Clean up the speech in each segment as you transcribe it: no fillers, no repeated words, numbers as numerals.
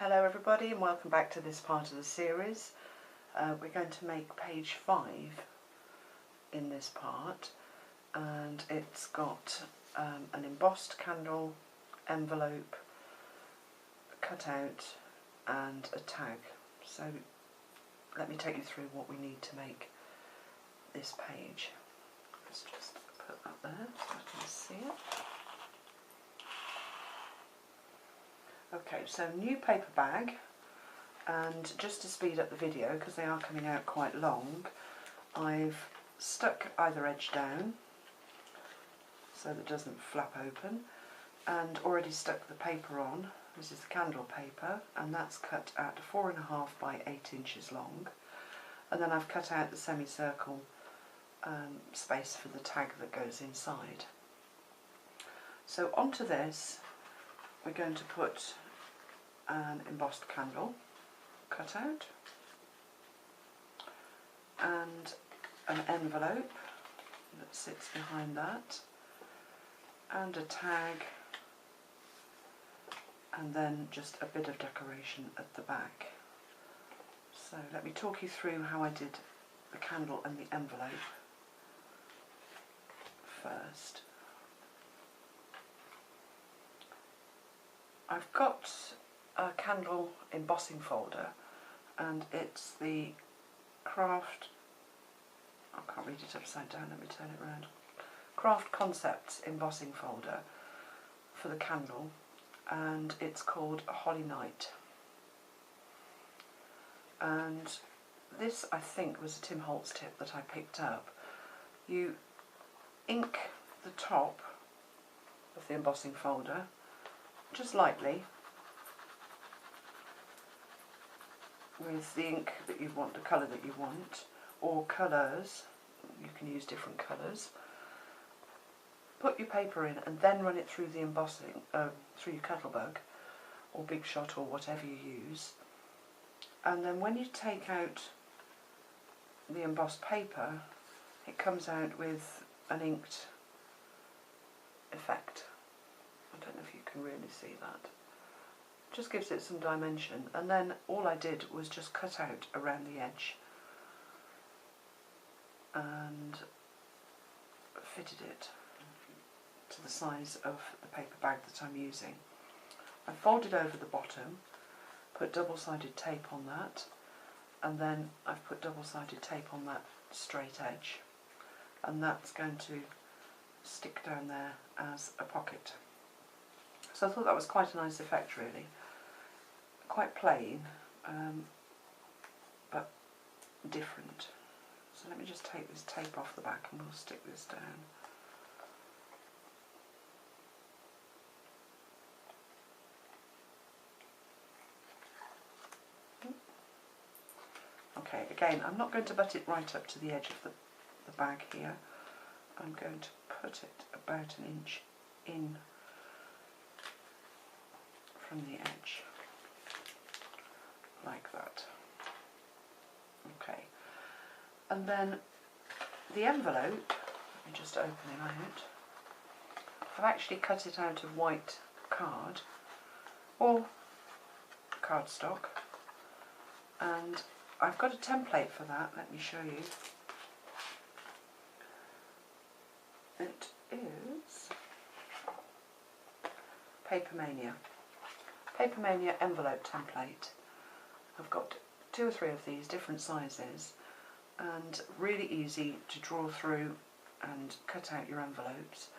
Hello everybody and welcome back to this part of the series. We're going to make page 5 in this part, and it's got an embossed candle, envelope, cutout and a tag. So let me take you through what we need to make this page. Let's just put that there so I can see it. Okay, so new paper bag, and just to speed up the video because they are coming out quite long, I've stuck either edge down so that it doesn't flap open, and already stuck the paper on. This is the candle paper, and that's cut at 4.5 by 8 inches long, and then I've cut out the semicircle space for the tag that goes inside. So onto this we're going to put an embossed candle cutout and an envelope that sits behind that, and a tag, and then just a bit of decoration at the back. So let me talk you through how I did the candle and the envelope first. I've got a candle embossing folder, and it's the Craft, I can't read it upside down, let me turn it around, Craft Concepts embossing folder for the candle, and it's called Holly Night. And this, I think, was a Tim Holtz tip that I picked up. You ink the top of the embossing folder just lightly with the ink that you want, the colour that you want, or colours, you can use different colours. Put your paper in and then run it through the embossing, through your Kettlebug or Big Shot or whatever you use, and then when you take out the embossed paper it comes out with an inked effect. I don't know if you can really see that. Just gives it some dimension, and then all I did was just cut out around the edge and fitted it to the size of the paper bag that I'm using. I folded over the bottom, put double-sided tape on that, and then I've put double-sided tape on that straight edge, and that's going to stick down there as a pocket. So I thought that was quite a nice effect, really. Quite plain, but different. So let me just take this tape off the back and we'll stick this down. Okay, again, I'm not going to butt it right up to the edge of the bag here. I'm going to put it about an inch in from the edge, like that. Okay, and then the envelope, let me just open it out. I've actually cut it out of white card or cardstock, and I've got a template for that. Let me show you. It is Paper Mania envelope template. I've got 2 or 3 of these different sizes, and really easy to draw through and cut out your envelopes.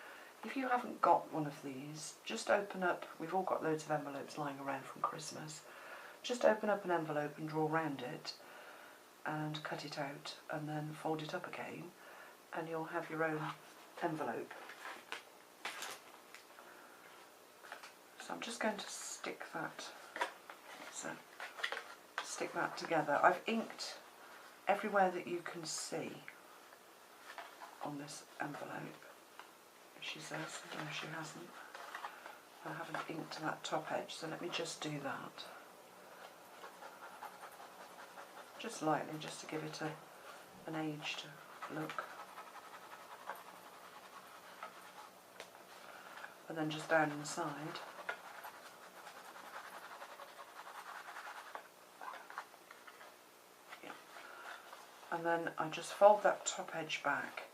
If you haven't got one of these, just open up, we've all got loads of envelopes lying around from Christmas, just open up an envelope and draw around it and cut it out, and then fold it up again, and you'll have your own envelope. So I'm just going to stick that together. I've inked everywhere that you can see on this envelope. She says, no, she hasn't. I haven't inked that top edge, so let me just do that. Just lightly, just to give it an aged look. And then just down inside. and then I just fold that top edge back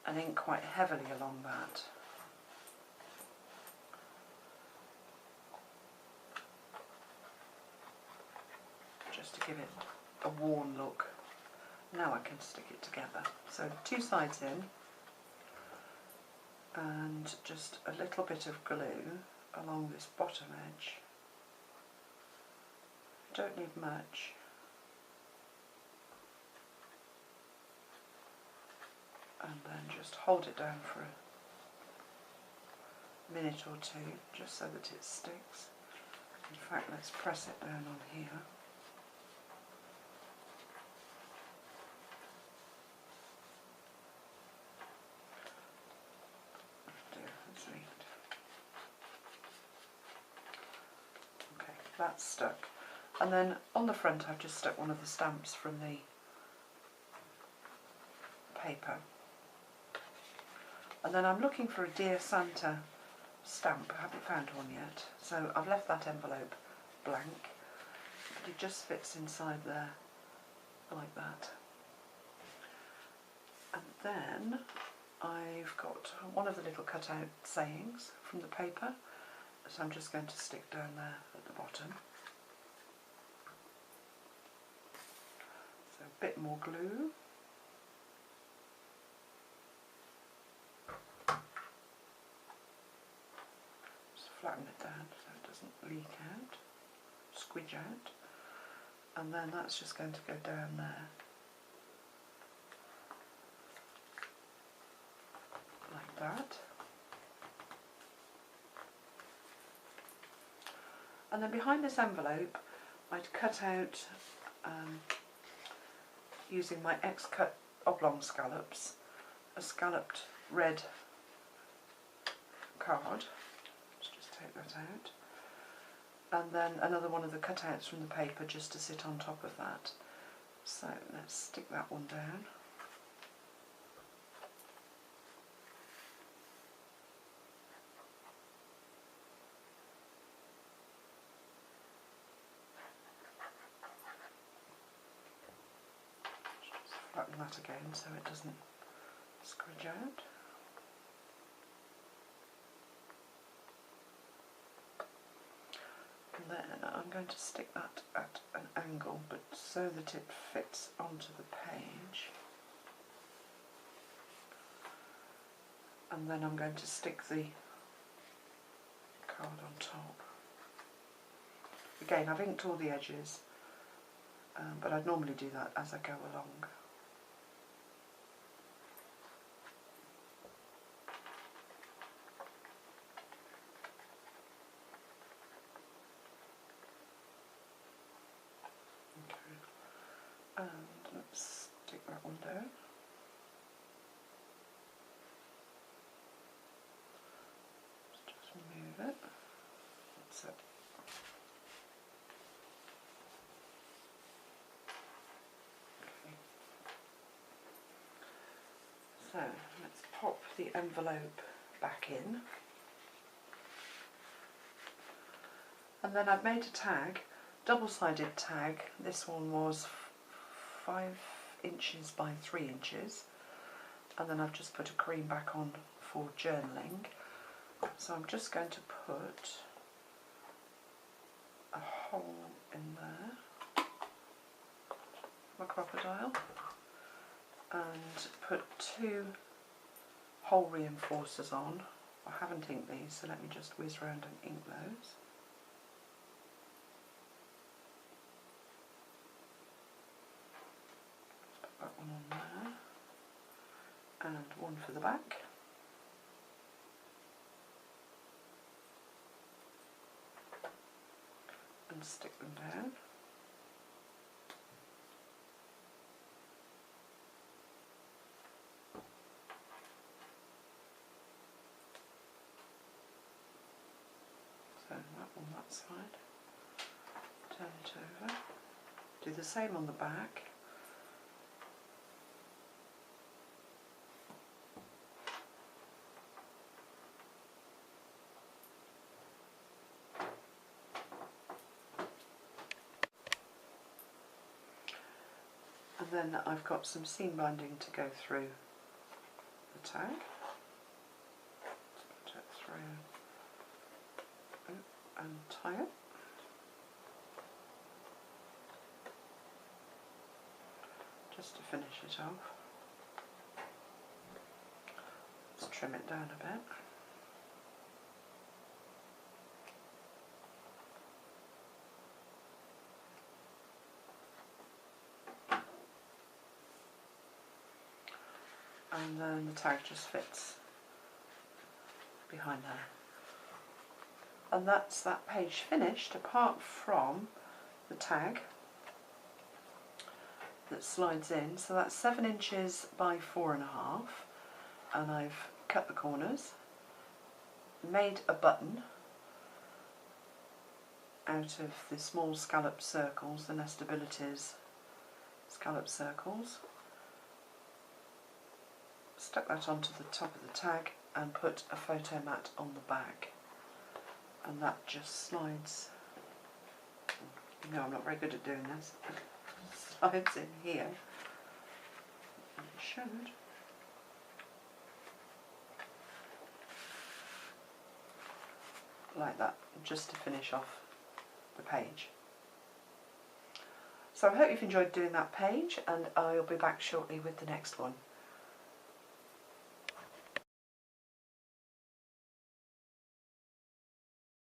and ink quite heavily along that. Just to give it a worn look. Now I can stick it together. So 2 sides in, and just a little bit of glue along this bottom edge. Don't need much. And then just hold it down for a minute or 2, just so that it sticks. In fact, let's press it down on here. Okay, that's stuck. And then on the front I've just stuck one of the stamps from the paper. And then I'm looking for a Dear Santa stamp. I haven't found one yet, so I've left that envelope blank, but it just fits inside there like that. And then I've got one of the little cutout sayings from the paper that I'm just going to stick down there at the bottom. So a bit more glue. Flatten it down so it doesn't leak out, squidge out, and then that's just going to go down there like that. And then behind this envelope I'd cut out, using my X-cut oblong scallops, a scalloped red card. Take that out, and then another one of the cutouts from the paper just to sit on top of that. So let's stick that one down. Just flatten that again so it doesn't squidge out. And then I'm going to stick that at an angle, but so that it fits onto the page. And then I'm going to stick the card on top. Again, I've inked all the edges, but I'd normally do that as I go along. And let's stick that one down. Let's just move it. That's it. Okay. So let's pop the envelope back in. And then I've made a tag, double-sided tag. This one was 5 inches by 3 inches, and then I've just put a cream back on for journaling. So I'm just going to put a hole in there, my crocodile, and put 2 hole reinforcers on. I haven't inked these, so let me just whiz around and ink those. That one on there, and one for the back. And stick them down. So that one that side. Turn it over. Do the same on the back. And then I've got some seam binding to go through the tag. Put it through and tie it. Just to finish it off. Let's trim it down a bit. And then the tag just fits behind there. And that's that page finished, apart from the tag that slides in. So that's 7 inches by 4.5, and I've cut the corners, made a button out of the small scallop circles, the Nestabilities scallop circles, stuck that onto the top of the tag and put a photo mat on the back, and that just slides. You know, I'm not very good at doing this. Slides in here. It should. Like that, just to finish off the page. So I hope you've enjoyed doing that page, and I'll be back shortly with the next one.